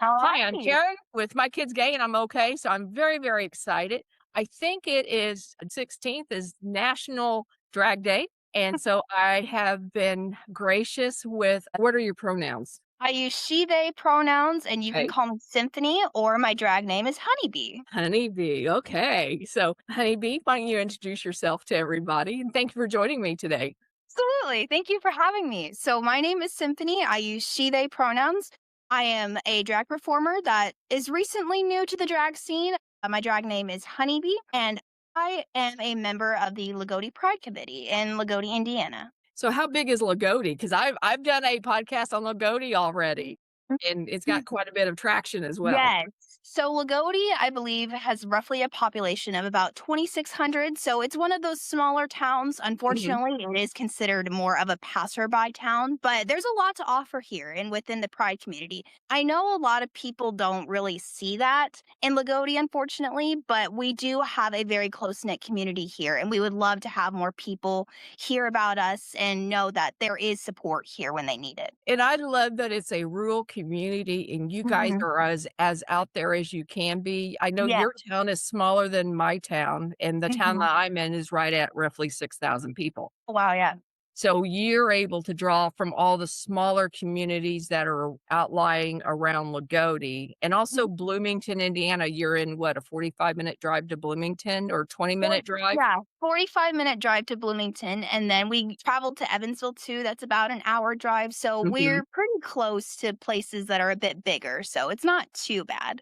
All Hi, I'm right. Karen with My Kids Gay and I'm okay. So I'm very, very excited. I think it is 16th is National Drag Day. And so I have been gracious with what are your pronouns? I use she, they pronouns, and you can Okay. call me Symphony, or my drag name is Honeybee. Honeybee. Okay. So, Honeybee, why don't you introduce yourself to everybody? And thank you for joining me today. Absolutely. Thank you for having me. So, my name is Symphony. I use she, they pronouns. I am a drag performer that is recently new to the drag scene. My drag name is Honeybee, and I am a member of the Loogootee Pride Committee in Loogootee, Indiana. So, how big is Loogootee? Because I've done a podcast on Loogootee already, and it's got quite a bit of traction as well. Yes. So Loogootee, I believe, has roughly a population of about 2,600. So it's one of those smaller towns. Mhm. Unfortunately, it is considered more of a passerby town, but there's a lot to offer here and within the Pride community. I know a lot of people don't really see that in Loogootee, unfortunately, but we do have a very close knit community here, and we would love to have more people hear about us and know that there is support here when they need it. And I love that it's a rural community and you guys Mhm. are as out there as you can be. I know Yeah. your town is smaller than my town, and the town Mhm. that I'm in is right at roughly 6,000 people. Wow. Yeah. So you're able to draw from all the smaller communities that are outlying around Loogootee and also Bloomington, Indiana. You're in what, a 45-minute drive to Bloomington or 20-minute drive? Yeah, 45-minute drive to Bloomington, and then we traveled to Evansville too, that's about an hour drive, so Mhm. we're pretty close to places that are a bit bigger, so it's not too bad.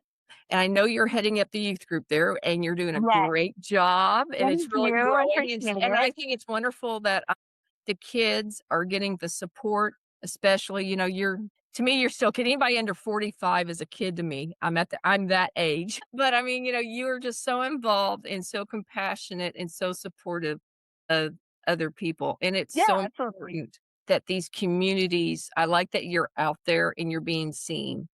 And I know you're heading up the youth group there, and you're doing a Yes, great job, and it's thank really you, I growing, appreciate and I it. think it's wonderful that, the kids are getting the support, especially, you're to me, you're still kid anybody under 45 is a kid to me. I'm that age. But, I mean, you're just so involved and so compassionate and so supportive of other people, and it's Yeah, so absolutely. important that these communities I like that you're out there and you're being seen.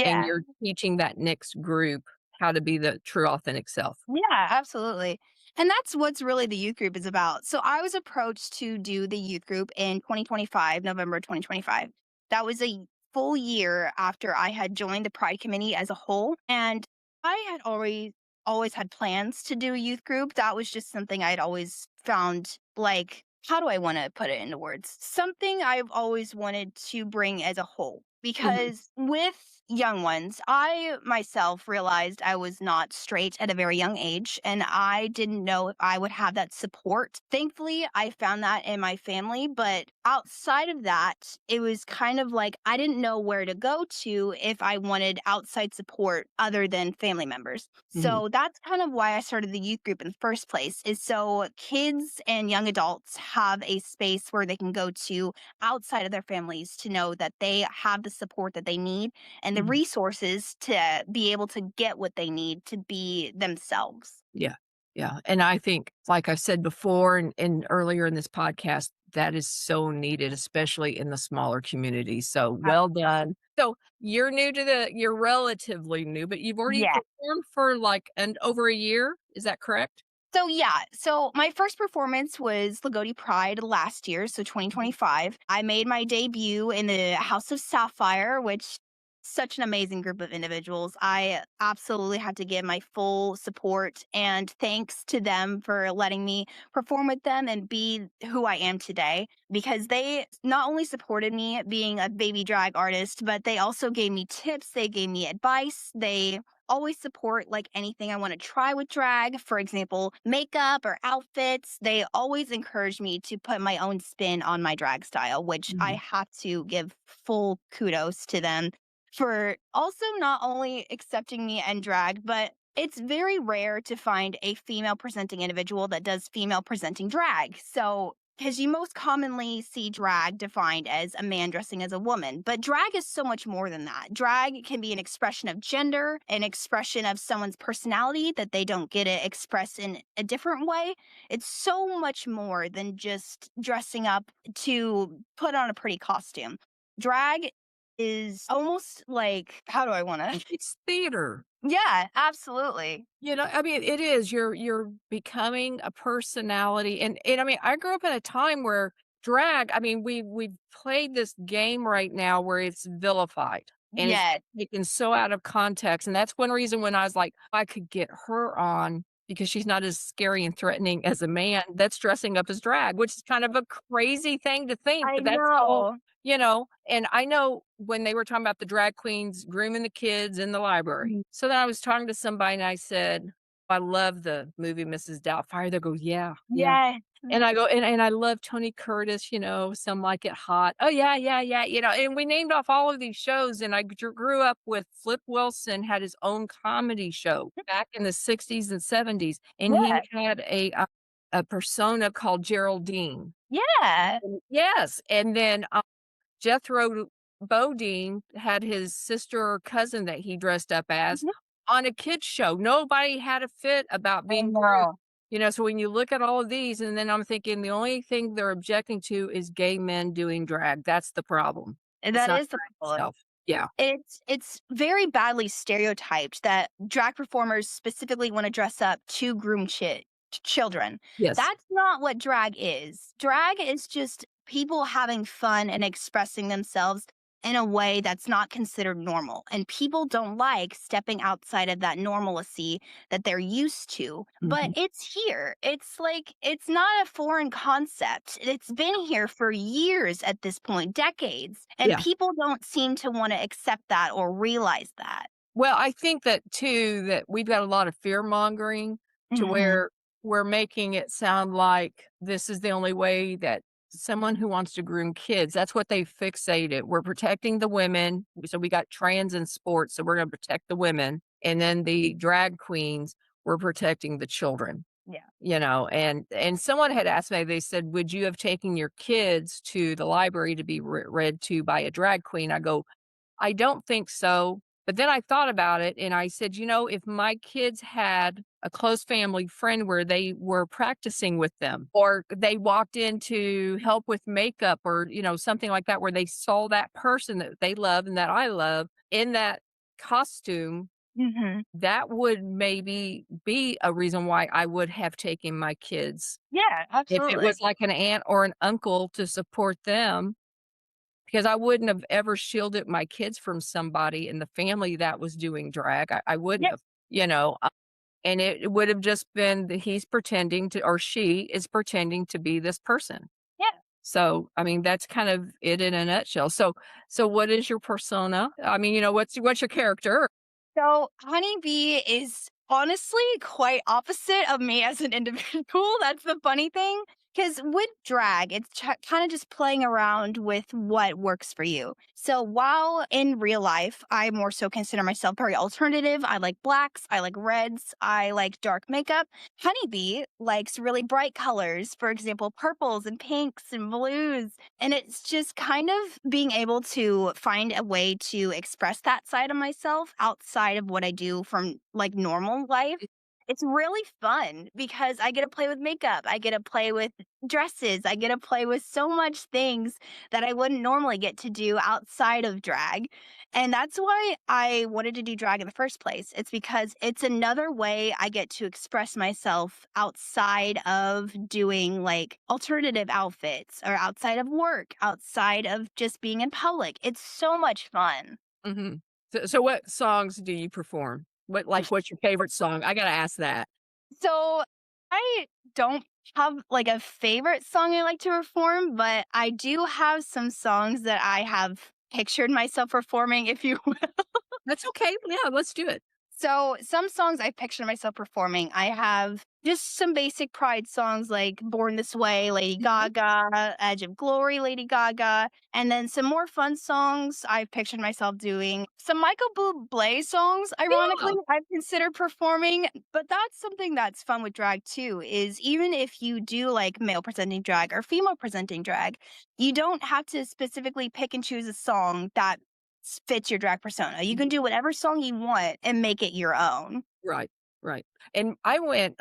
And Yeah, you're teaching that next group how to be the true authentic self. yeah, absolutely, and that's what's really the youth group is about. So I was approached to do the youth group in 2025, November 2025. That was a full year after I had joined the Pride Committee as a whole, and I had always had plans to do a youth group. That was just something I'd always found, like, how do I wanna put it into words? Something I've always wanted to bring as a whole, Mhm, because with young ones, I myself realized I was not straight at a very young age, and I didn't know if I would have that support. Thankfully, I found that in my family, but outside of that, it was kind of like I didn't know where to go to if I wanted outside support other than family members. mhm. So that's kind of why I started the youth group in the first place, is so kids and young adults have a space where they can go to outside of their families to know that they have the support that they need and the Mhm. resources to be able to get what they need to be themselves. Yeah, yeah, and I think, like I said before and earlier in this podcast, that is so needed, especially in the smaller communities, so well Absolutely. done. So, you're relatively new, but you've already Yeah. performed for, like, over a year, is that correct? So yeah, so my first performance was Loogootee Pride last year, so Mhm. 2025. I made my debut in the House of Sapphire, which such an amazing group of individuals. I absolutely had to give my full support and thanks to them for letting me perform with them and be who I am today, because they not only supported me being a baby drag artist, but they also gave me tips, they gave me advice, they always support like anything I want to try with drag. For example, makeup or outfits. They always encourage me to put my own spin on my drag style, which I Mhm. have to give full kudos to them for also not only accepting me and drag, but it's very rare to find a female presenting individual that does female presenting drag. So, because you most commonly see drag defined as a man dressing as a woman, but drag is so much more than that. Drag can be an expression of gender, an expression of someone's personality that they don't get to express in a different way. It's so much more than just dressing up to put on a pretty costume. Drag is almost like, how do I want to? It's theater. Yeah, absolutely. I mean, it is. You're becoming a personality, and I mean, I grew up in a time where drag. I mean, we've played this game right now where it's vilified. and it's Yes. taken so out of context, and that's one reason when I was like, I could get her on because she's not as scary and threatening as a man that's dressing up as drag, which is kind of a crazy thing to think, I but that's all, know. and I know when they were talking about the drag queens grooming the kids in the library. Mhm. So then I was talking to somebody and I said, "I love the movie Mrs. Doubtfire." They go, "Yeah, yeah." Yes. And I go, "And I love Tony Curtis, Some Like It Hot." "Oh, yeah, yeah, yeah," and we named off all of these shows, and I grew up with Flip Wilson had his own comedy show back in the '60s and '70s, and he Yes. had a persona called Geraldine. Yeah. Yes, and then, Jethro Bodine had his sister or cousin that he dressed up as Mhm. on a kids show. Nobody had a fit about I being groomed, know. so when you look at all of these, and then I'm thinking the only thing they're objecting to is gay men doing drag. That's the problem. And It's that not is the drag problem. itself. Yeah. It's very badly stereotyped that drag performers specifically wanna dress up to groom children. Yes. That's not what drag is. Drag is just people having fun and expressing themselves in a way that's not considered normal, and people don't like stepping outside of that normalcy that they're used to, but Mhm. it's here. It's like it's not a foreign concept. It's been here for years at this point, decades, and Yeah. people don't seem to wanna accept that or realize that. Well, I think that too, that we've got a lot of fear mongering to Mhm. where we're making it sound like this is the only way that someone who wants to groom kids, that's what they fixated. We're protecting the women. So we got trans in sports, so we're going to protect the women. And then the drag queens, we're protecting the children. Yeah. And someone had asked me, they said, would you have taken your kids to the library to be read to by a drag queen? I go, I don't think so. But then I thought about it and I said, if my kids had a close family friend where they were practicing with them, or they walked in to help with makeup, or, something like that, where they saw that person that they love and that I love in that costume, Mhm. that would maybe be a reason why I would have taken my kids Yeah, if it was absolutely. like an aunt or an uncle to support them, because I wouldn't have ever shielded my kids from somebody in the family that was doing drag. I wouldn't Yeah, have, and it would have just been that he's pretending to, or she is pretending to be this person. yeah. So, I mean, that's kind of it in a nutshell. So what is your persona? I mean, what's your character? So, Honeybee is honestly quite opposite of me as an individual. That's the funny thing. Because with drag, it's kind of just playing around with what works for you. So, while in real life, I more so consider myself very alternative. I like blacks, I like reds, I like dark makeup. Honeybee likes really bright colors, for example, purples and pinks and blues. And it's just kind of being able to find a way to express that side of myself outside of what I do from like normal life. It's really fun because I get to play with makeup. I get to play with dresses. I get to play with so much things that I wouldn't normally get to do outside of drag. And that's why I wanted to do drag in the first place. It's because it's another way I get to express myself outside of doing like alternative outfits or outside of work, outside of just being in public. It's so much fun. Mhm. So what songs do you perform? What's your favorite song? I gotta ask that. So I don't have like a favorite song I like to perform, but I do have some songs that I have pictured myself performing, if you That's okay. Yeah, let's do it. So, some songs I picture myself performing, I have just some basic Pride songs like Born This Way, Lady Mhm. Gaga, Edge of Glory, Lady Gaga, and then some more fun songs I've pictured myself doing. Some Michael Bublé songs, ironically, Yeah. I've considered performing, but that's something that's fun with drag too, is even if you do like male presenting drag or female presenting drag, you don't have to specifically pick and choose a song that fits your drag persona. You can Mhm. do whatever song you want and make it your own. Right, right. And I went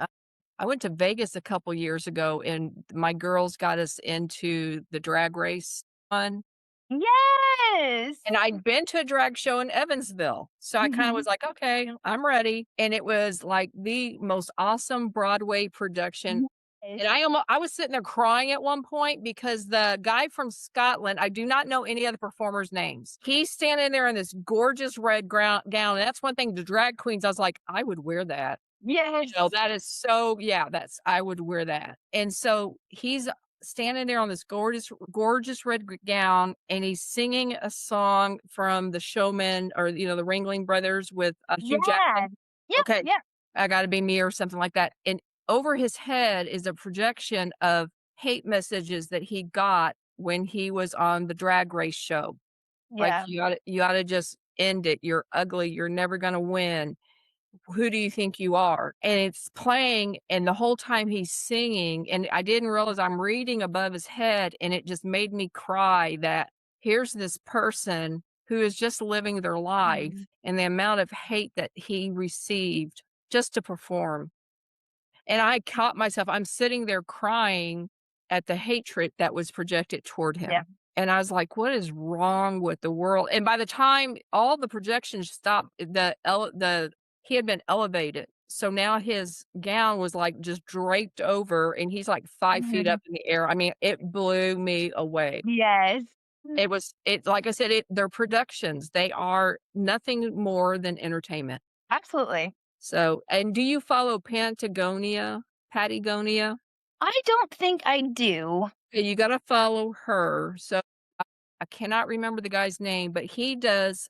to Vegas a couple years ago, and my girls got us into the drag race fun, Yes! and I'd been to a drag show in Evansville, so I kinda Mhm. was like, "Okay, I'm ready," and it was, like, the most awesome Broadway production And I was sitting there crying at one point because the guy from Scotland, I do not know any other performers' names. He's standing there in this gorgeous red gown, and that's one thing, the drag queens, I was like, "I would wear that." Yes. That is so yeah, that's I would wear that. And so he's standing there on this gorgeous red gown, and he's singing a song from The Showman or, the Ringling Brothers with, Hugh Yeah. Jackman. Yep, Okay, yep. "I Gotta Be Me" or something like that, and over his head is a projection of hate messages that he got when he was on the Drag Race show. Like, Yeah. "You gotta just end it. You're ugly. You're never gonna win. Who do you think you are?" And it's playing, and the whole time he's singing, and I didn't realize I'm reading above his head, and it just made me cry that here's this person who is just living their Mhm. life and the amount of hate that he received just to perform. And I caught myself, I'm sitting there crying at the hatred that was projected toward Yeah. him. And I was like, "What is wrong with the world?" And by the time all the projections stopped, the he had been elevated. So now his gown was, like, just draped over, and he's, like, 5 feet up Mhm. in the air. I mean, it blew me away. Yes. Like I said, they're productions. They are nothing more than entertainment. Absolutely. So and do you follow Patagonia? I don't think I do. Okay, you gotta follow her. So, I cannot remember the guy's name, but he does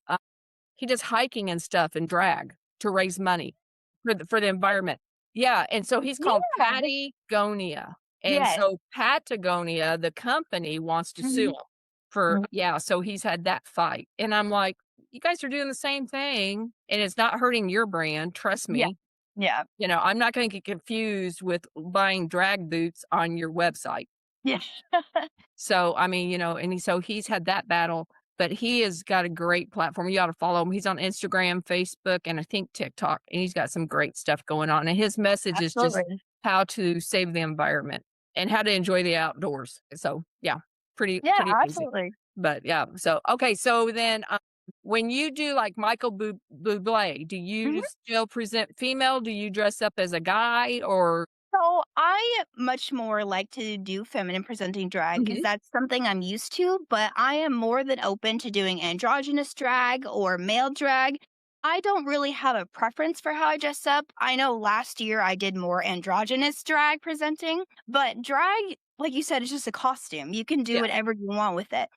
hiking and stuff and drag to raise money for the environment. Yeah, and so he's called Yeah. Patagonia, and Yes. so Patagonia, the company, wants to sue Mhm. him for Mhm. yeah, so he's had that fight, and I'm like, "You guys are doing the same thing, and it's not hurting your brand, trust Yeah. me." Yeah. I'm not gonna get confused with buying drag boots on your website. Yeah. So, I mean, so he's had that battle, but he has got a great platform. You ought to follow him. He's on Instagram, Facebook, and I think TikTok, and he's got some great stuff going on. And his message is just Absolutely. how to save the environment and how to enjoy the outdoors. So, yeah, Yeah, pretty amazing. absolutely. But yeah, so okay, so then when you do like Michael Bublé, do you Mhm. still present female? Do you dress up as a guy or So I much more like to do feminine presenting drag because Mhm. that's something I'm used to, but I am more than open to doing androgynous drag or male drag. I don't really have a preference for how I dress up. I know last year I did more androgynous drag presenting, but drag, like you said, is just a costume. You can do Yeah. whatever you want with it.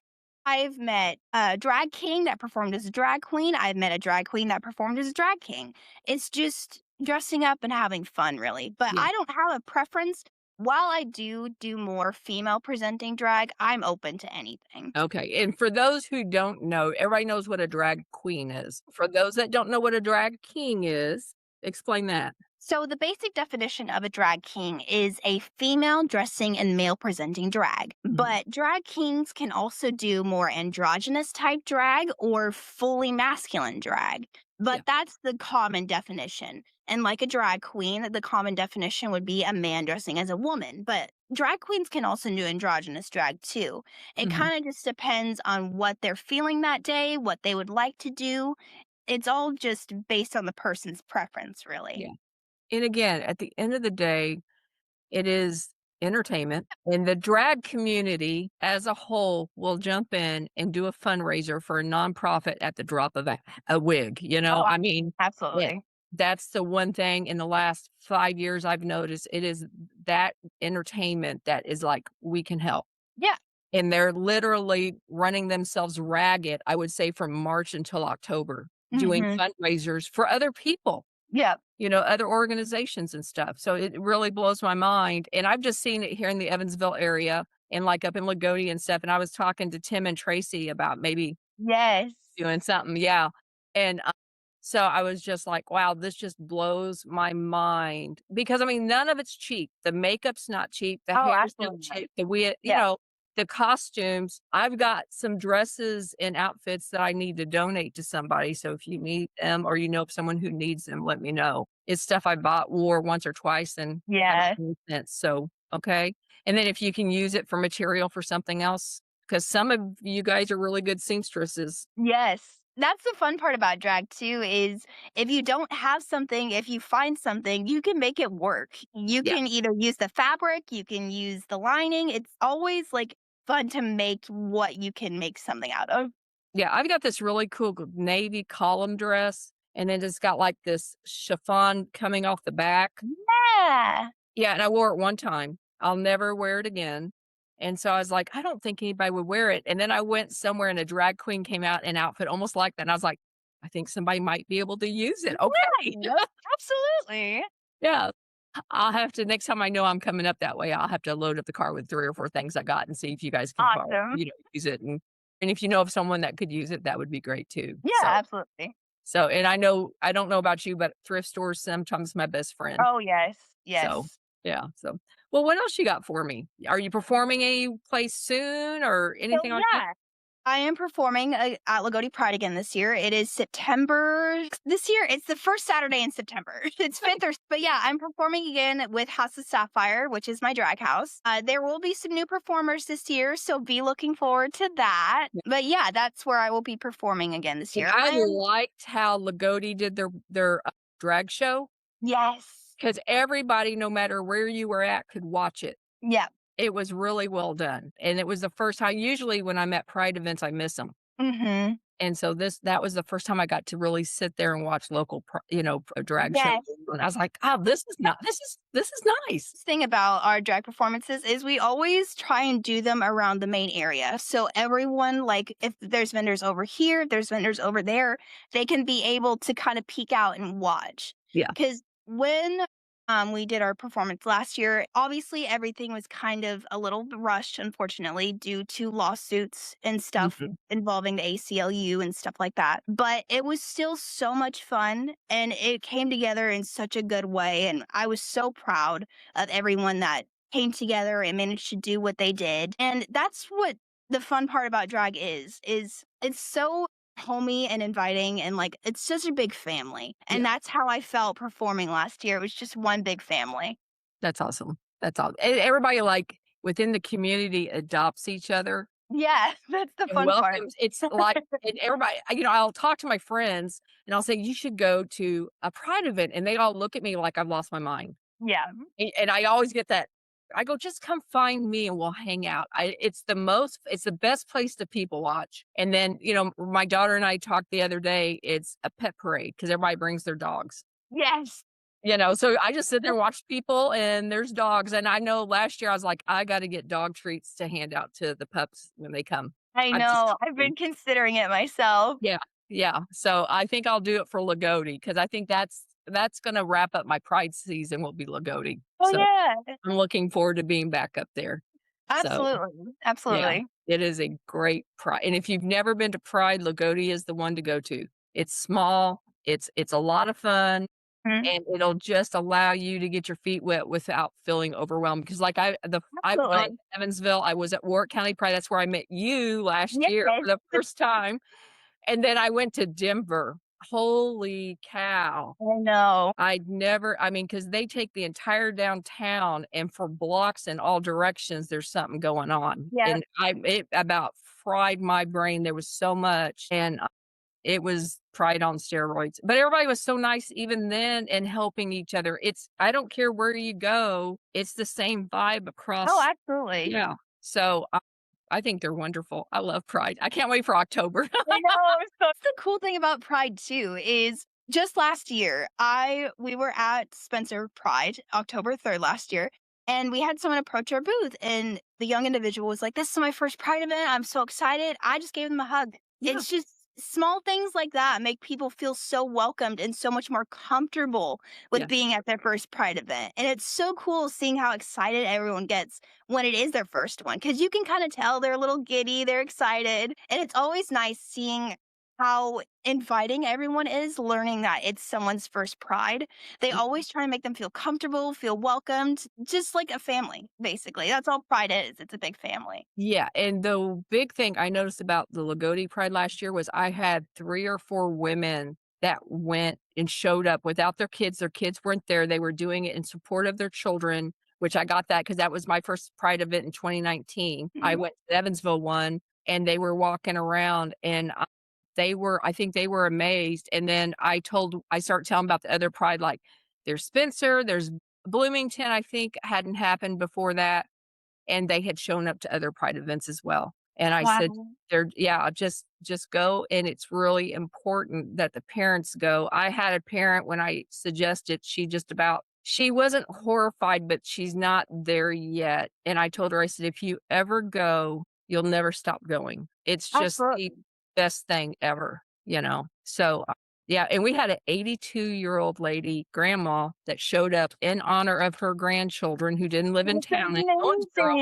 I've met a drag king that performed as a drag queen. I've met a drag queen that performed as a drag king. It's just dressing up and having fun, really. But Yeah. I don't have a preference. While I do more female presenting drag, I'm open to anything. Okay, and for those who don't know, everybody knows what a drag queen is. For those that don't know what a drag king is, explain that. So, the basic definition of a drag king is a female dressing in male presenting drag. Mhm. But drag kings can also do more androgynous type drag or fully masculine drag. Yeah. But that's the common definition. And like a drag queen, the common definition would be a man dressing as a woman. But drag queens can also do androgynous drag too. It Mhm. kind of just depends on what they're feeling that day, what they would like to do. It's all just based on the person's preference, really. Yeah. And again, at the end of the day, it is entertainment, and the drag community as a whole will jump in and do a fundraiser for a nonprofit at the drop of a wig, Oh, I mean, yeah, absolutely. that's the one thing in the last 5 years I've noticed, it is that entertainment that is like, we can help. Yeah. And they're literally running themselves ragged, I would say from March until October, doing Mhm. fundraisers for other people, Yeah. other organizations and stuff. So it really blows my mind. And I've just seen it here in the Evansville area and like up in Loogootee and stuff. And I was talking to Tim and Tracy about maybe Yes. doing something, yeah. And, so I was just like, "Wow, this just blows my mind." Because, I mean, none of it's cheap. The makeup's not cheap, the Oh, hair's not absolutely not. cheap, Yeah. the costumes. I've got some dresses and outfits that I need to donate to somebody, so if you need them or you know of someone who needs them, let me know. It's stuff I wore once or twice and haven't Yes. worn since, so, okay? And then if you can use it for material for something else, because some of you guys are really good seamstresses. Yes. That's the fun part about drag too is if you don't have something, if you find something, you can make it work. You Yeah. can either use the fabric, you can use the lining. It's always like fun to make what you can make something out of. Yeah, I've got this really cool navy column dress, and then it's got, like, this chiffon coming off the back. Yeah. Yeah, and I wore it one time. I'll never wear it again, and so I was like, "I don't think anybody would wear it," and then I went somewhere and a drag queen came out in an outfit almost like that, and I was like, "I think somebody might be able to use it, okay." Yep, absolutely. Yeah. I'll have to next time I know I'm coming up that way, I'll have to load up the car with 3 or 4 things I got and see if you guys can borrow Awesome. use it, and if you know of someone that could use it, that would be great too. Yeah, So absolutely. and I don't know about you, but thrift stores sometimes my best friend. Oh, yes. So, Yes. yeah, so well, what else you got for me? Are you performing any place soon or So, anything like that? yeah. I am performing, at Loogootee Pride again this year. It is September this year, it's the 1st Saturday in September. It's 5th or but yeah, I'm performing again with House of Sapphire, which is my drag house. There will be some new performers this year, so be looking forward to that. Yeah, But yeah, that's where I will be performing again this and year. I And liked how Loogootee did their drag show yes. because everybody, no matter where you were at, could watch it. Yeah. It was really well done, and it was the first time usually when I'm at pride events, I miss them, Mhm. and so that was the first time I got to really sit there and watch local drag shows, Yes. and I was like, "Oh, this is nice." Thing about our drag performances is we always try and do them around the main area. So everyone, like if there's vendors over here, if there's vendors over there, they can be able to kind of peek out and watch. Yeah. Because when we did our performance last year, obviously everything was kind of a little rushed, unfortunately, due to lawsuits and stuff Mhm. involving the ACLU and stuff like that. But it was still so much fun and it came together in such a good way. And I was so proud of everyone that came together and managed to do what they did. And that's what the fun part about drag is it's so homey and inviting and like it's such a big family. And Yeah, that's how I felt performing last year. It was just one big family. that's awesome. That's all and everybody, like, within the community adopts each other Yeah, that's the and fun part. welcomes it's like and everybody I'll talk to my friends, and I'll say, "You should go to a pride event," and they all look at me like I've lost my mind. Yeah. And I always get that. I go, "Just come find me and we'll hang out." It's the best place to people watch. And then, my daughter and I talked the other day, it's a pet parade because everybody brings their dogs. Yes. So I just sit there and watch people and there's dogs. And I know last year I was like, I gotta get dog treats to hand out to the pups when they come. I I'm just know. I've telling you. been considering it myself. Yeah, yeah. So I think I'll do it for Lagodi because I think that's gonna wrap up my pride season will be Lagodi. Oh, So yeah. I'm looking forward to being back up there. So, Absolutely. yeah, Absolutely. it is a great pride, and if you've never been to Pride, Lagodi is the one to go to. It's small, it's a lot of fun, Mhm. and it'll just allow you to get your feet wet without feeling overwhelmed, because, like, I've gone to Absolutely. Evansville, I was at Warwick County Pride, that's where I met you last year Yes. for the first time, and then I went to Denver. Holy cow. I know. I mean, because they take the entire downtown and for blocks in all directions, there's something going on. Yep. And it about fried my brain. There was so much and it was pride on steroids. But everybody was so nice even then and helping each other. I don't care where you go, it's the same vibe Oh, across. absolutely. Yeah. So I think they're wonderful. I love pride. I can't wait for October. I know. So that's the cool thing about Pride too is just last year, I we were at Spencer Pride, October 3rd last year, and we had someone approach our booth and the young individual was like, "This is my first Pride event. I'm so excited." I just gave them a hug. Yeah. It's just small things like that make people feel so welcomed and so much more comfortable with Yeah. being at their first Pride event. And it's so cool seeing how excited everyone gets when it is their first one because you can kind of tell they're a little giddy, they're excited. And it's always nice seeing how inviting everyone is, learning that it's someone's first pride. They always try to make them feel comfortable, feel welcomed, just like a family, basically. That's all pride is. It's a big family. Yeah, and the big thing I noticed about the Lagodi Pride last year was I had 3 or 4 women that went and showed up without their kids. Their kids weren't there. They were doing it in support of their children, which I got that because that was my first Pride event in 2019. I Mhm. went to the Evansville one, and they were walking around, and I think they were amazed, and then I started telling about the other Pride, like, there's Spencer, there's Bloomington, I think hadn't happened before that, and they had shown up to other Pride events as well. And I said, Wow. "They're yeah, just go, and it's really important that the parents go." I had a parent when I suggested she wasn't horrified, but she's not there yet, and I told her, I said, "If you ever go, you'll never stop going. It's just the Absolutely. best thing ever," you know? So, yeah, and we had an 82-year-old lady, grandma, that showed up in honor of her grandchildren who didn't live in That's town in Owensboro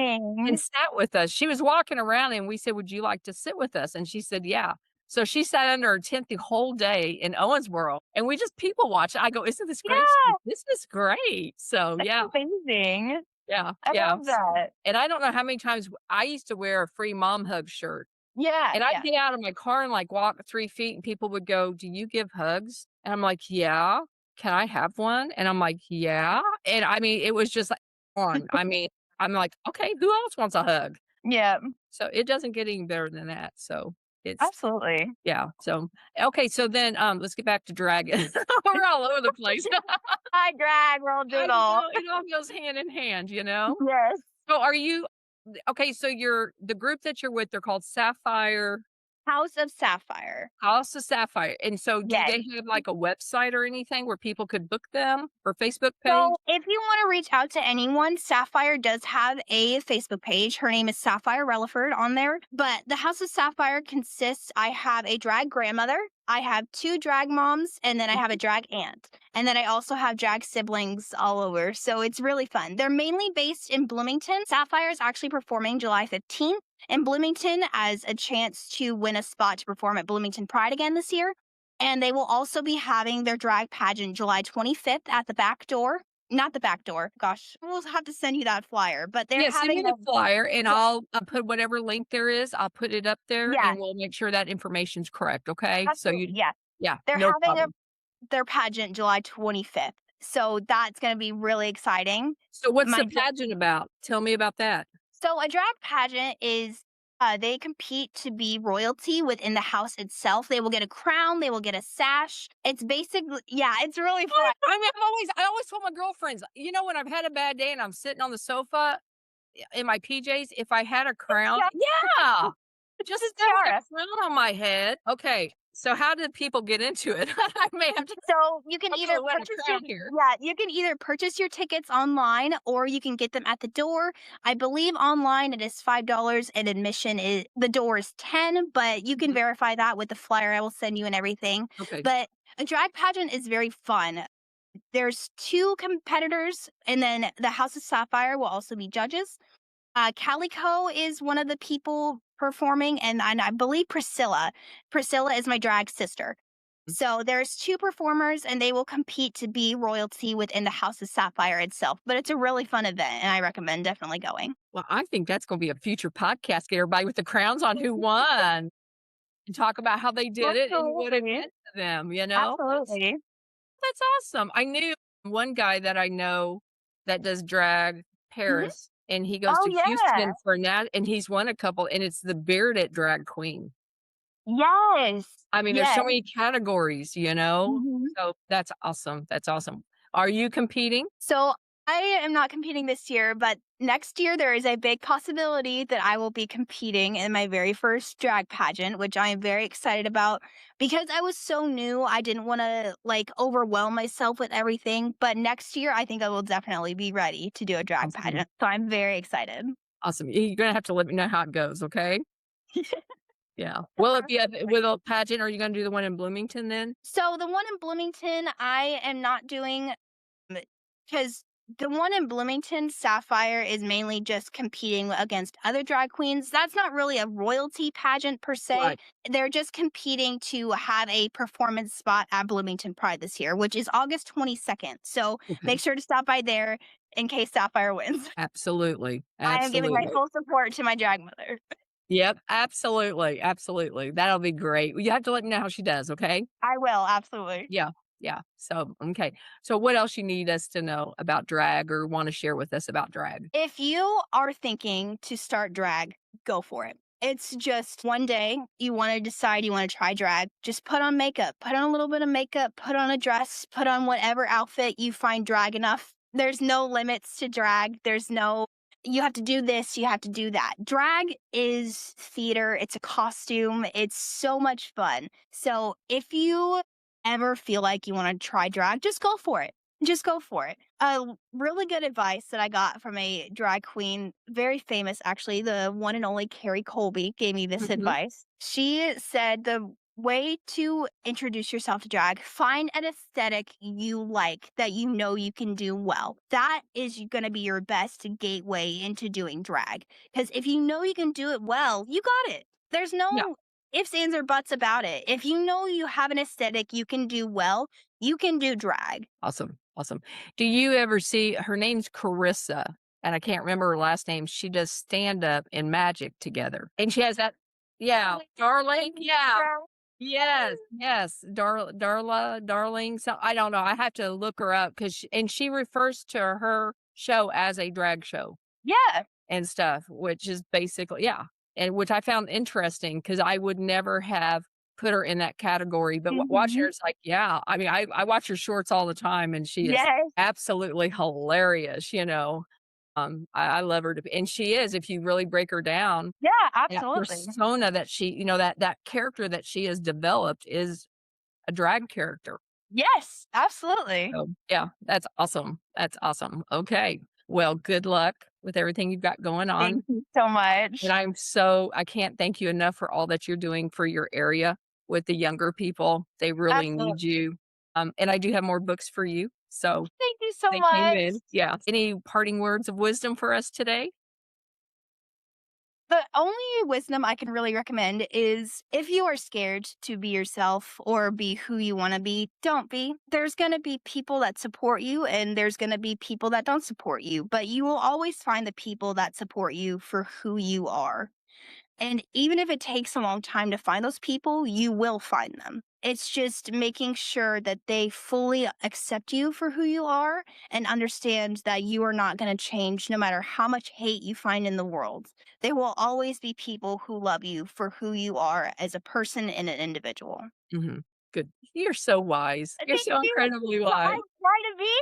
and amazing. sat with us. She was walking around and we said, "Would you like to sit with us?" And she said, "Yeah." So she sat under a tent the whole day in Owensboro and we just people watched. I go, "Isn't this great?" She goes, Yeah, "This is great." So, that's yeah, amazing. yeah, I yeah. love that. And I don't know how many times I used to wear a free mom hug shirt Yeah, and I'd yeah. get out of my car and, like, walk 3 feet, and people would go, "Do you give hugs?" And I'm like, "Yeah. Can I have one?" And I'm like, "Yeah." And I mean, it was just like on. I mean, I'm like, "Okay, who else wants a hug?" Yeah, So, it doesn't get any better than that. So, it's absolutely. yeah. So, okay, so then, let's get back to dragon. We're all over the place. I drag, roll I doodle. know, it all goes hand in hand, you know? Yes. So, are you okay, so you're the group that you're with, they're called Sapphire House of Sapphire. House of Sapphire, and so do Yes. they have, like, a website or anything where people could book them or Facebook page? So, if you want to reach out to anyone, Sapphire does have a Facebook page. Her name is Sapphire Relaford on there. But the House of Sapphire consists I have a drag grandmother, I have two drag moms, and then I have a drag aunt. And then I also have drag siblings all over. So, it's really fun. They're mainly based in Bloomington. Sapphire is actually performing July 15th in Bloomington as a chance to win a spot to perform at Bloomington Pride again this year. And they will also be having their drag pageant July 25th at the back door. Not the back door. Gosh, we'll have to send you that flyer. But they're Yeah, send me having the a flyer and yeah, I'll put whatever link there is, I'll put it up there yeah, and we'll make sure that information's correct, okay? So absolutely. you Yeah. yeah, They're no having problem. their pageant July 25th. So that's going to be really exciting. So what's My the pageant about? Tell me about that. So a drag pageant is they compete to be royalty within the house itself. They will get a crown, they will get a sash. It's basically yeah, it's really fun. I mean, I always told my girlfriends, you know, when I've had a bad day and I'm sitting on the sofa in my PJs, if I had a crown Yeah, yeah, it's just a set a tiara. crown on my head. Okay, so how did people get into it? I may have to So you can I'm either gonna win a purchase your crown here. yeah, you can either purchase your tickets online or you can get them at the door. I believe online it is $5 and admission is the door is 10, but you can Mhm. verify that with the flyer I will send you and everything. Okay. But a drag pageant is very fun. There's two competitors and then the House of Sapphire will also be judges. Calico is one of the people performing, and I believe Priscilla. Priscilla is my drag sister. So there's two performers, and they will compete to be royalty within the House of Sapphire itself. But it's a really fun event, and I recommend definitely going. Well, I think that's gonna be a future podcast, get everybody with the crowns on who won and talk about how they did it and what it Absolutely. meant to them, you know? Absolutely. That's awesome. I knew one guy that I know that does drag, Mhm. Paris, and he goes Oh to yeah. Houston for that, and he's won a couple, and it's the bearded drag queen. Yes. I mean, there's Yes. so many categories, you know? Mhm. So that's awesome. That's awesome. Are you competing? So I am not competing this year, but next year there is a big possibility that I will be competing in my very first drag pageant, which I am very excited about because I was so new. I didn't want to like overwhelm myself with everything, but next year I think I will definitely be ready to do a drag Awesome. pageant. So I'm very excited. Awesome. You're gonna have to let me know how it goes, okay? Yeah. Will it be a with a pageant? Are you gonna do the one in Bloomington then? So the one in Bloomington, I am not doing because the one in Bloomington, Sapphire, is mainly just competing against other drag queens. That's not really a royalty pageant per se. Right. They're just competing to have a performance spot at Bloomington Pride this year, which is August 22nd. So Okay. make sure to stop by there in case Sapphire wins. Absolutely. I am giving my Absolutely. full support to my drag mother. Yep. Absolutely. Absolutely. That'll be great. Well, you have to let me know how she does, okay? I will, absolutely. Yeah. Yeah. So, okay. So what else you need us to know about drag or want to share with us about drag? If you are thinking to start drag, go for it. It's just one day you want to decide you want to try drag, just put on makeup, put on a little bit of makeup, put on a dress, put on whatever outfit you find drag enough. There's no limits to drag. There's no, you have to do this, you have to do that. Drag is theater, it's a costume, it's so much fun. So if you ever feel like you want to try drag, just go for it. Just go for it. Really good advice that I got from a drag queen, very famous actually, the one and only Carrie Colby gave me this Mhm. advice. She said the way to introduce yourself to drag, find an aesthetic you like that you know you can do well. That is going to be your best gateway into doing drag. Because if you know you can do it well, you got it. There's Yeah. no ifs, ands, or buts about it. If you know you have an aesthetic you can do well, you can do drag. Awesome, awesome. Do you ever see her name's Carissa, and I can't remember her last name. She does stand-up and magic together, and she has that. Yeah, Darling? Yeah. Yes, yes, Darling, so I don't know, I have to look her up 'cause she refers to her show as a drag show Yeah. and stuff, which is basically yeah, and which I found interesting because I would never have put her in that category, but watching her, Mhm. it's like, yeah, I mean, I watch her shorts all the time, and she is Yes. absolutely hilarious, I love her to and she is, if you really break her down, Yeah, that absolutely. persona that that character that she has developed is a drag character. Yes, absolutely. So, yeah, that's awesome. That's awesome. Okay. Well, good luck with everything you've got going Thank on. you so And much. I can't thank you enough for all that you're doing for your area with the younger people. They really need Absolutely. you. And I do have more books for you. So Thank you so they came much. in. Yeah. Any parting words of wisdom for us today? The only wisdom I can really recommend is if you are scared to be yourself or be who you want to be, don't be. There's going to be people that support you and there's going to be people that don't support you, but you will always find the people that support you for who you are. And even if it takes a long time to find those people, you will find them. It's just making sure that they fully accept you for who you are and understand that you are not going to change no matter how much hate you find in the world. There will always be people who love you for who you are as a person and an individual. Mhm. Good. You're so wise. You're Thank so you. incredibly Well, I wise. try to be.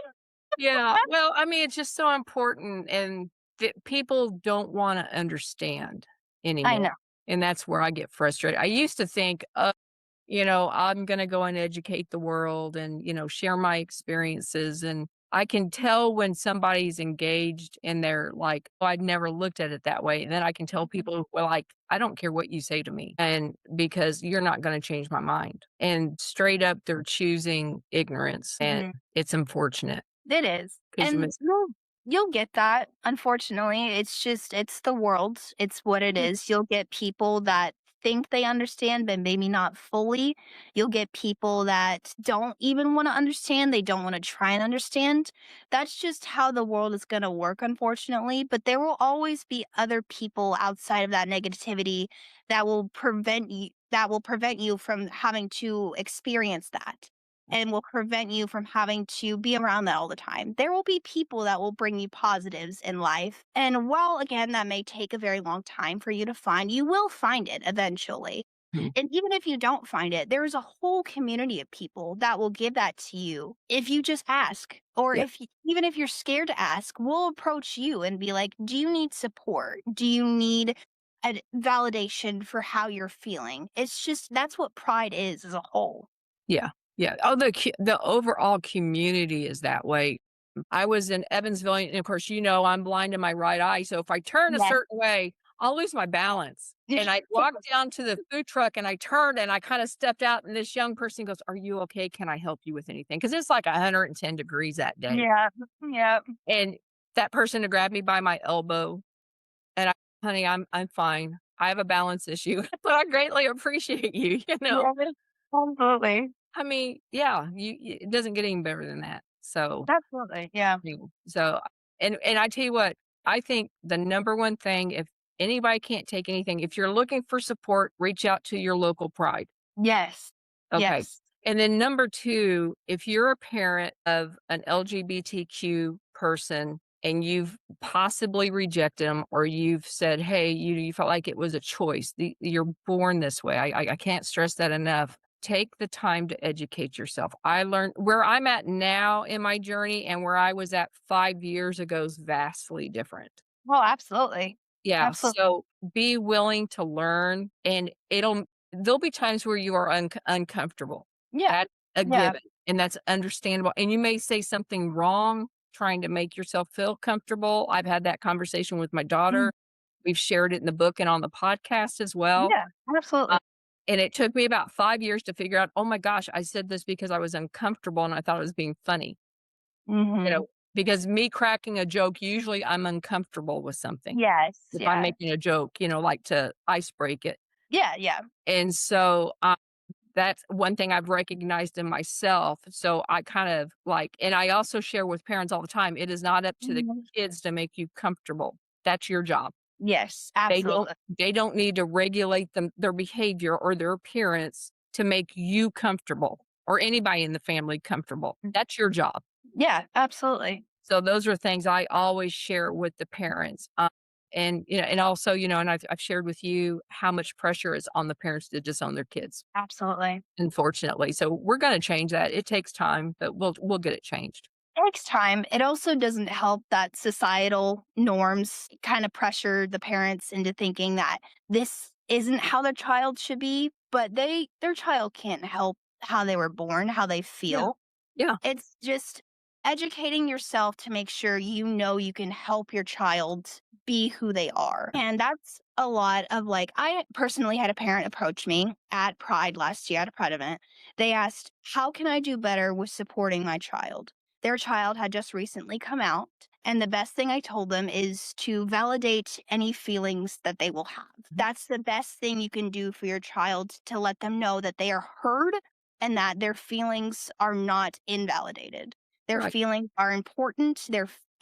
Yeah. Well, I mean, it's just so important and people don't want to understand I know. anymore. And that's where I get frustrated. I used to think, I'm going to go and educate the world and, share my experiences. And I can tell when somebody's engaged and they're like, oh, I'd never looked at it that way. And then I can tell people, well, like, I don't care what you say to me. And because you're not going to change my mind. And straight up, they're choosing ignorance. And Mhm. it's unfortunate It is. because you And miss. you'll get that, unfortunately. It's the world. It's what it is. You'll get people that think they understand, but maybe not fully. You'll get people that don't even want to understand. They don't want to try and understand. That's just how the world is going to work, unfortunately. But there will always be other people outside of that negativity that will prevent you from having to experience that and will prevent you from having to be around that all the time. There will be people that will bring you positives in life. And while, again, that may take a very long time for you to find, you will find it eventually. Mhm. And even if you don't find it, there is a whole community of people that will give that to you if you just ask. Or Yeah. even if you're scared to ask, we'll approach you and be like, do you need support? Do you need a validation for how you're feeling? It's just that's what pride is as a whole. Yeah. Yeah. Oh, the overall community is that way. I was in Evansville, and of course, I'm blind in my right eye, so if I turn a Yes. certain way, I'll lose my balance. And I walked down to the food truck and I turned and I kinda stepped out and this young person goes, "Are you okay? Can I help you with anything?" Because it's like 110 degrees that day. Yeah, yeah, And that person to grab me by my elbow and "Honey, I'm fine. I have a balance issue, but I greatly appreciate you," you know? yeah, absolutely, I mean, yeah, it doesn't get any better than that. So, absolutely, yeah. so and I tell you what, I think the number one thing, if anybody can't take anything, if you're looking for support, reach out to your local pride. Yes, Okay. yes, And then number 2, if you're a parent of an LGBTQ person and you've possibly rejected them, or you've said, "Hey, you felt like it was a choice. You're born this way." I can't stress that enough. Take the time to educate yourself. I learned where I'm at now in my journey and where I was at 5 years ago is vastly different. Oh, absolutely. Yeah, Absolutely. so be willing to learn, and there'll be times where you are uncomfortable. Yeah. That's a Yeah. given, and that's understandable, and you may say something wrong trying to make yourself feel comfortable. I've had that conversation with my Mm. daughter. We've shared it in the book and on the podcast as well, Yeah. uh, Absolutely. and it took me about 5 years to figure out, "Oh my gosh, I said this because I was uncomfortable and I thought I was being funny." You Mhm. know, because me cracking a joke, usually I'm uncomfortable with something. Yes. If I'm Yes. making a joke, like to ice break it. Yeah. Yeah. And so, that's one thing I've recognized in myself. So I kind of like, and I also share with parents all the time, it is not up to the Mhm. kids to make you comfortable. That's your job. Yes. They don't Absolutely. they don't need to regulate their behavior or their appearance to make you comfortable or anybody in the family comfortable. That's your job. Yeah. Absolutely. So those are things I always share with the parents. And also, and I've shared with you how much pressure is on the parents to disown their kids, Absolutely. unfortunately. So we're going to change that. It takes time, but we'll get it changed. Takes time. It also doesn't help that societal norms kind of pressure the parents into thinking that this isn't how their child should be, but their child can't help how they were born, how they Yeah. feel. Yeah. It's just educating yourself to make sure you know you can help your child be who they are. And that's a lot of like, I personally had a parent approach me at Pride last year at a Pride event. They asked, how can I do better with supporting my child? Their child had just recently come out. And the best thing I told them is to validate any feelings that they will have. That's the best thing you can do for your child to let them know that they are heard and that their feelings are not invalidated. Their Right. feelings are important,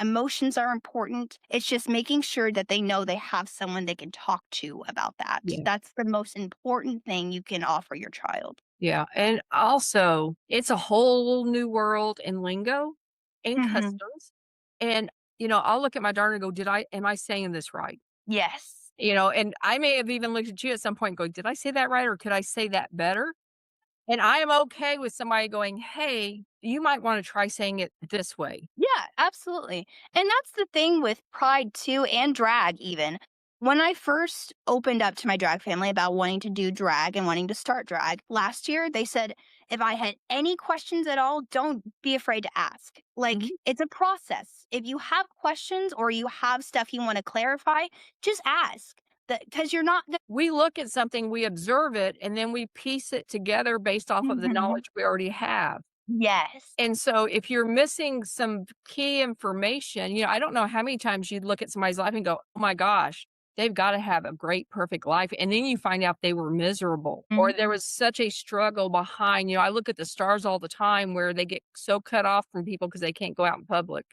emotions are important. It's just making sure that they know they have someone they can talk to about that. Yeah. That's the most important thing you can offer your child. Yeah. And also, it's a whole new world in lingo and Mhm. customs. And, I'll look at my daughter and go, am I saying this right? Yes. And I may have even looked at you at some point going, did I say that right? Or could I say that better? And I am okay with somebody going, "Hey, you might wanna try saying it this way." Yeah, absolutely. And that's the thing with pride too and drag even. When I first opened up to my drag family about wanting to do drag and wanting to start drag last year, they said if I had any questions at all, don't be afraid to ask. Like Mhm. it's a process. If you have questions or you have stuff you want to clarify, just ask. Because you're not. We look at something, we observe it, and then we piece it together based off of the Mhm. knowledge we already have. Yes. And so if you're missing some key information, I don't know how many times you'd look at somebody's life and go, "Oh my gosh, they've gotta have a great, perfect life," and then you find out they were miserable or Mhm. there was such a struggle behind. I look at the stars all the time where they get so cut off from people because they can't go out in public.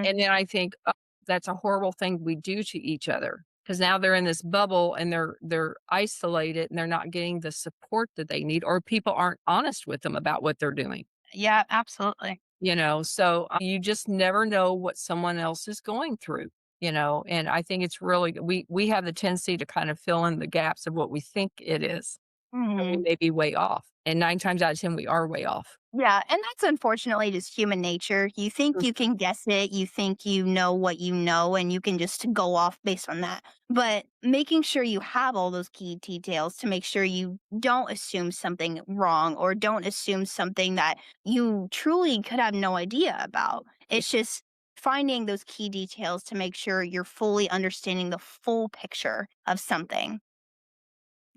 And then I think, "Oh, that's a horrible thing we do to each other because now they're in this bubble and they're isolated and they're not getting the support that they need, or people aren't honest with them about what they're doing." Yeah, absolutely. So you just never know what someone else is going through, and I think it's really we have the tendency to kind of fill in the gaps of what we think it is, and we Mhm. may be way off. And 9 times out of 10, we are way off. Yeah, and that's unfortunately just human nature. You think Mm. you can guess it, you think you know what you know, and you can just go off based on that. But making sure you have all those key details to make sure you don't assume something wrong or don't assume something that you truly could have no idea about. Yeah, It's just finding those key details to make sure you're fully understanding the full picture of something.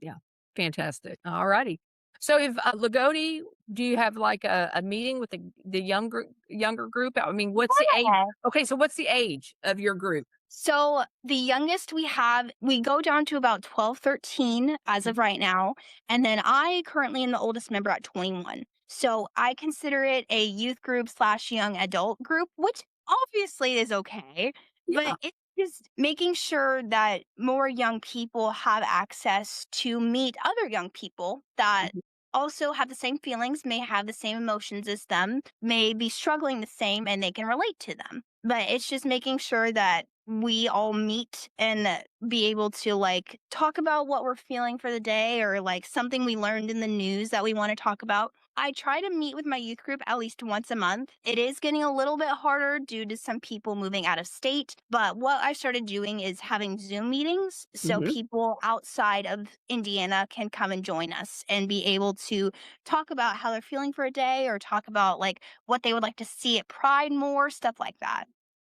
yeah. Fantastic. Alrighty. So if Lagodi, do you have like a meeting with the younger group? I mean, what's the age? Yeah. Okay, so what's the age of your group? So the youngest we have, we go down to about 12, 13 as Mm. of right now. And then I currently am the oldest member at 21. So I consider it a youth group slash young adult group, which obviously is okay. Yeah. But it's just making sure that more young people have access to meet other young people that Mhm. also have the same feelings, may have the same emotions as them, may be struggling the same, and they can relate to them. But it's just making sure that we all meet and be able to like talk about what we're feeling for the day or like something we learned in the news that we want to talk about. I try to meet with my youth group at least once a month. It is getting a little bit harder due to some people moving out of state, but what I started doing is having Zoom meetings so Mhm. people outside of Indiana can come and join us and be able to talk about how they're feeling for a day or talk about like what they would like to see at Pride more, stuff like that.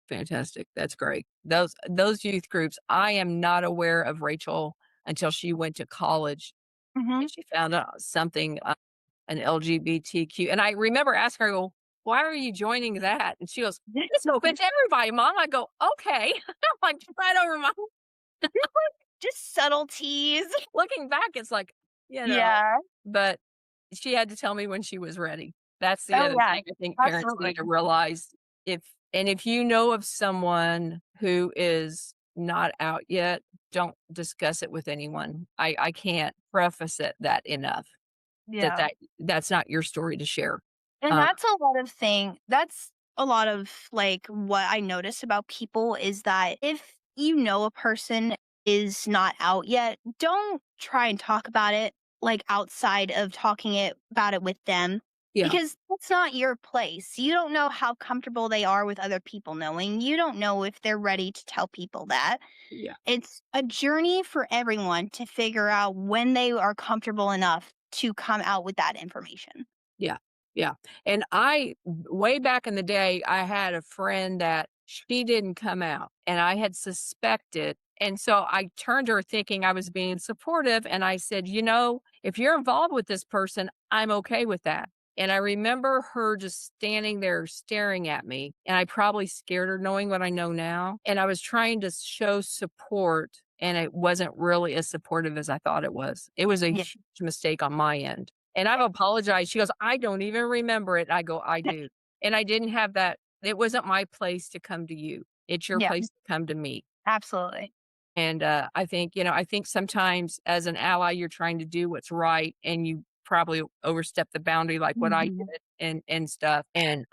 Fantastic. That's great. Those youth groups, I am not aware of Rachel until she went to college Mhm. and she found out something, an LGBTQ, and I remember asking her, I go, "Why are you joining that?" And she goes, "It's open to everybody, mom." I go, "Okay." I'm like, right over my Just subtleties. looking back, it's like, you know, Yeah. but she had to tell me when she was ready. That's the Oh, other yeah. thing I think parents Absolutely. need to realize if if you know of someone who is not out yet, don't discuss it with anyone. I can't preface it that enough that Yeah. that's not your story to share. And Uh, that's a lot of like what I notice about people is that if you know a person is not out yet, don't try and talk about it like outside of talking about it with them yeah, because that's not your place. You don't know how comfortable they are with other people knowing. You don't know if they're ready to tell people that. yeah. It's a journey for everyone to figure out when they are comfortable enough to come out with that information. Yeah, yeah, and I way back in the day, I had a friend that she didn't come out, and I had suspected, and so I turned to her thinking I was being supportive, and I said, "You know, if you're involved with this person, I'm okay with that." And I remember her just standing there staring at me, and I probably scared her knowing what I know now, and I was trying to show support, and it wasn't really as supportive as I thought it was. It was a Yeah. huge mistake on my end. And I've apologized. She goes, "I don't even remember it." I go, "I do." And I didn't have that it wasn't my place to come to you. It's your Yeah, place to come to me. absolutely. And, I think, I think sometimes as an ally, you're trying to do what's right, and you probably overstep the boundary like what I Mhm. did and stuff, and,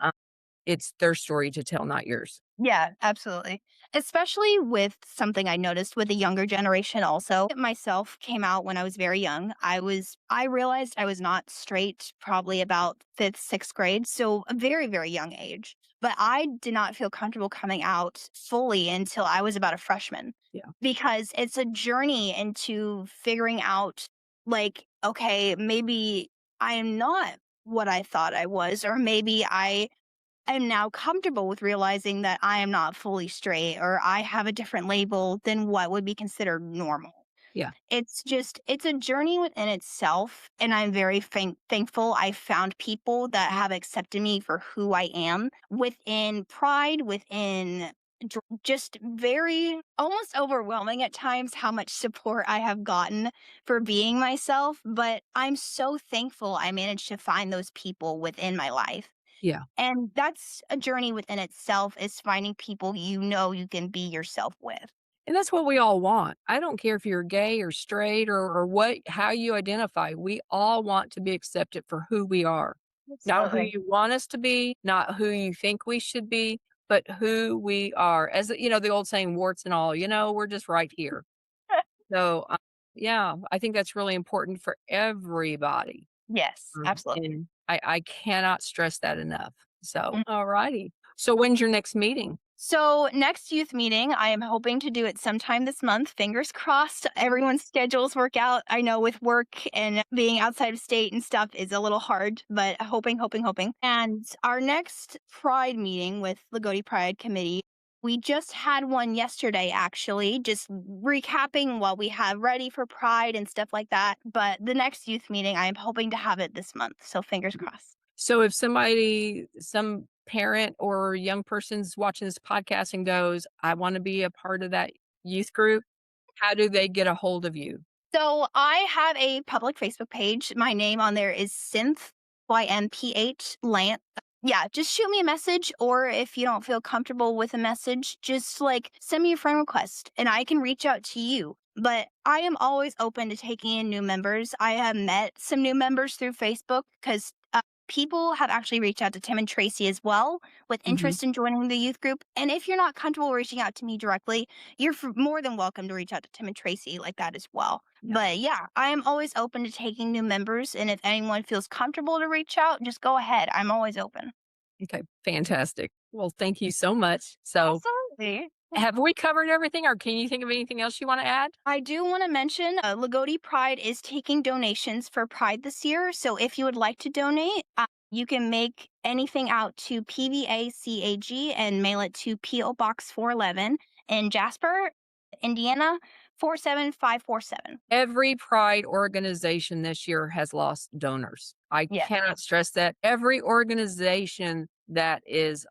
it's their story to tell, not yours. Yeah, absolutely. Especially with something I noticed with the younger generation also. Myself came out when I was very young. I realized I was not straight probably about 5th, 6th grade, so a very, very young age. But I did not feel comfortable coming out fully until I was about a freshman Yeah, because it's a journey into figuring out like, okay, maybe I am not what I thought I was, or maybe I am now comfortable with realizing that I am not fully straight or I have a different label than what would be considered normal. yeah, It's a journey within itself, and I'm very thankful I found people that have accepted me for who I am within Pride, within just very almost overwhelming at times how much support I have gotten for being myself, but I'm so thankful I managed to find those people within my life. yeah. And that's a journey within itself is finding people you know you can be yourself with. And that's what we all want. I don't care if you're gay or straight or what how you identify. We all want to be accepted for who we are. Not who Absolutely. you want us to be, not who you think we should be, but who we are. As the old saying, warts and all, we're just right here. So, yeah, I think that's really important for everybody. Yes, absolutely. And I cannot stress that enough. So, all righty. So when's your next meeting? So, next youth meeting, I am hoping to do it sometime this month. Fingers crossed, everyone's schedules work out. I know with work and being outside of state and stuff is a little hard, but hoping, hoping, hoping. And our next Pride meeting with Loogootee Pride Committee, we just had one yesterday, actually, just recapping what we have ready for Pride and stuff like that. But the next youth meeting, I am hoping to have it this month. So, fingers crossed. So if some parent or young person's watching this podcast and goes, "I wanna be a part of that youth group," how do they get a hold of you? So I have a public Facebook page. My name on there is Symph, YMPH, Lant. Yeah, just shoot me a message, or if you don't feel comfortable with a message, just like send me a friend request and I can reach out to you. but I am always open to taking in new members. I have met some new members through Facebook because people have actually reached out to Tim and Tracy as well with Mhm. interest in joining the youth group. And if you're not comfortable reaching out to me directly, you're more than welcome to reach out to Tim and Tracy like that as well. Yeah. But yeah, I am always open to taking new members. And if anyone feels comfortable to reach out, just go ahead. I'm always open. Okay, fantastic. Well, thank you so much. So, Absolutely. have we covered everything, or can you think of anything else you wanna add? I do want to mention Loogootee Pride is taking donations for Pride this year. So if you would like to donate, you can make anything out to PVACAG and mail it to P.O. Box 411 in Jasper, Indiana 47547. Every pride organization this year has lost donors. I Yes. cannot stress that. Every organization that is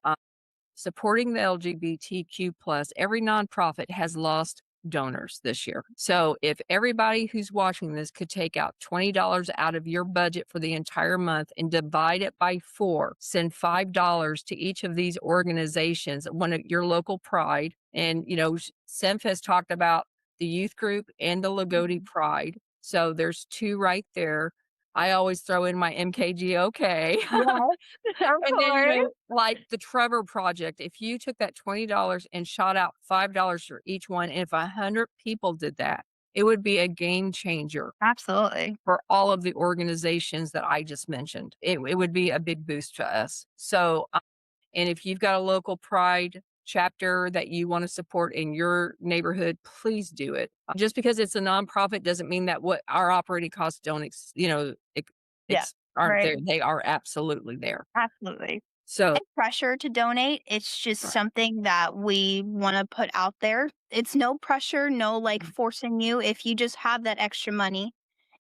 supporting the LGBTQ plus, every nonprofit has lost donors this year. So if everybody who's watching this could take out $20 out of your budget for the entire month and divide it by 4, send $5 to each of these organizations, one of your local pride. And, Symph has talked about the youth group and the Loogootee Pride. So there's 2 right there. I always throw in my MKGOK. Yes, of And then, course. like the Trevor Project, if you took that $20 and shot out $5 for each one, and if 100 people did that, it would be a game changer Absolutely. for all of the organizations that I just mentioned. It would be a big boost to us. So, and if you've got a local pride chapter that you want to support in your neighborhood, please do it. Just because it's a nonprofit doesn't mean that what our operating costs don't, Yeah. aren't Right. there. They are absolutely there. Absolutely. So, Pressure to donate. It's just right. something that we want to put out there. It's no pressure, no like forcing you. If you just have that extra money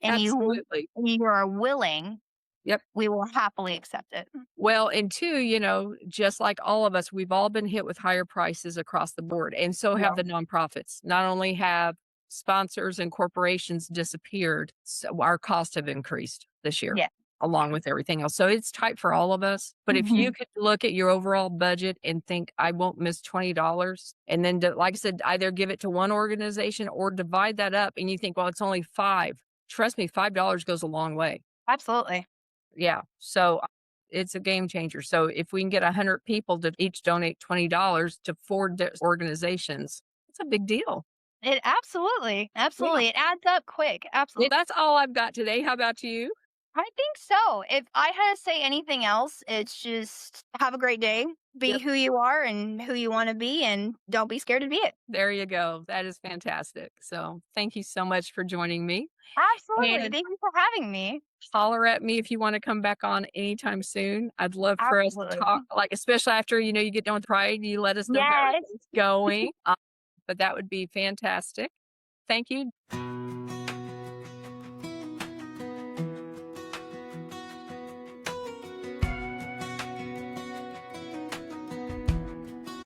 and Absolutely. you are willing, Yep. we will happily accept it. Well, and 2, just like all of us, we've all been hit with higher prices across the board, and so have Yeah. the nonprofits. Not only have sponsors and corporations disappeared, so our costs have increased this year Yeah. along with everything else. So it's tight for all of us. But if you Mhm. could look at your overall budget and think, I won't miss $20, and then, like I said, either give it to one organization or divide that up, and you think, well, it's only 5. Trust me, $5 goes a long way. Absolutely. Yeah. So it's a game changer. So if we can get 100 people to each donate $20 to 4 organizations, it's a big deal. It absolutely, Yeah. absolutely. It adds up quick. Well, Absolutely. that's all I've got today. How about you? I think so. If I had to say anything else, it's just have a great day. Be Yep. who you are and who you want to be, and don't be scared to be it. There you go. That is fantastic. So thank you so much for joining me. Absolutely. And Thank you for having me. holler at me if you want to come back on anytime soon. I'd love for us to Absolutely. talk, like, especially after, you get done with Pride, you let us know how Yes. everything's going. But that would be fantastic. Thank you.